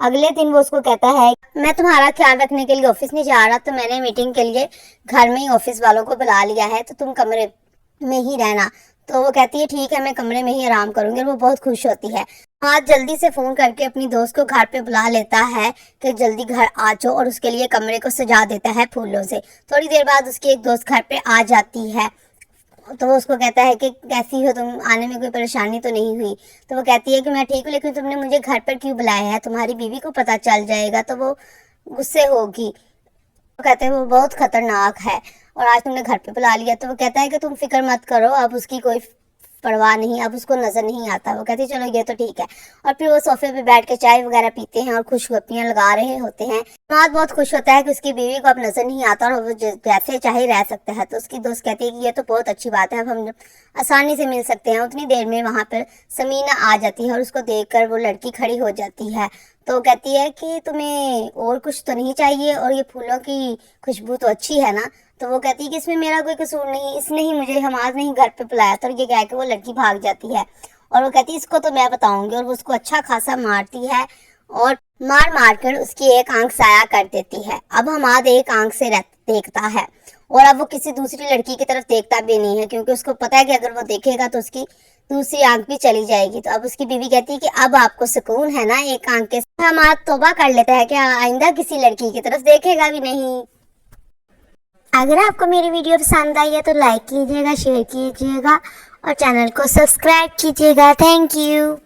अगले दिन वो उसको कहता है मैं तुम्हारा ख्याल रखने के लिए ऑफिस नहीं जा रहा, तो मैंने मीटिंग के लिए घर में ही ऑफिस वालों को बुला लिया है, तो तुम कमरे में ही रहना। तो वो कहती है ठीक है, मैं कमरे में ही आराम करूंगी, और वो बहुत खुश होती है। आज जल्दी से फोन करके अपनी दोस्त को घर पे बुला लेता है कि जल्दी घर आ जाओ, और उसके लिए कमरे को सजा देता है फूलों से। थोड़ी देर बाद उसकी एक दोस्त घर पे आ जाती है, तो वो उसको कहता है कि कैसी हो तुम, आने में कोई परेशानी तो नहीं हुई? तो वो कहती है कि मैं ठीक हूँ, लेकिन तुमने मुझे घर पर क्यों बुलाया है? तुम्हारी बीवी को पता चल जाएगा तो वो गुस्से होगी। वो कहते हैं वो बहुत खतरनाक है, और आज तुमने घर पे बुला लिया। तो वो कहता है कि तुम फिक्र मत करो, अब उसकी कोई परवाह नहीं, अब उसको नजर नहीं आता। वो कहती है चलो ये तो ठीक है, और फिर वो सोफे पे बैठ के चाय वगैरह पीते हैं और खुशगपियां लगा रहे होते हैं। इमाद बहुत खुश होता है कि उसकी बीवी को अब नजर नहीं आता और वो जैसे चाहे रह सकता है। तो उसकी दोस्त कहती है कि ये तो बहुत अच्छी बात है, अब हम आसानी से मिल सकते हैं। उतनी देर में वहां पर समीना आ जाती है, और उसको देखकर वो लड़की खड़ी हो जाती है। तो वो कहती है कि तुम्हें और कुछ तो नहीं चाहिए, और ये फूलों की खुशबू तो अच्छी है ना? तो वो कहती है कि इसमें मेरा कोई कसूर नहीं, इसने ही मुझे हमाद नहीं घर पे बुलाया था। और ये कह के वो लड़की भाग जाती है, और वो कहती है इसको तो मैं बताऊंगी, और वो उसको अच्छा खासा मारती है, और मार मार कर उसकी एक आंख साया कर देती है। अब हमाद एक आंख से देखता है, और अब वो किसी दूसरी लड़की की तरफ देखता भी नहीं है, क्योंकि उसको पता है कि अगर वो देखेगा तो उसकी दूसरी आंख भी चली जाएगी। तो अब उसकी बीवी कहती है कि अब आपको सुकून है ना एक आंख के? हमाद तौबा कर लेता है कि आइंदा किसी लड़की की तरफ देखेगा भी नहीं। अगर आपको मेरी वीडियो पसंद आई है तो लाइक कीजिएगा, शेयर कीजिएगा और चैनल को सब्सक्राइब कीजिएगा। Thank you.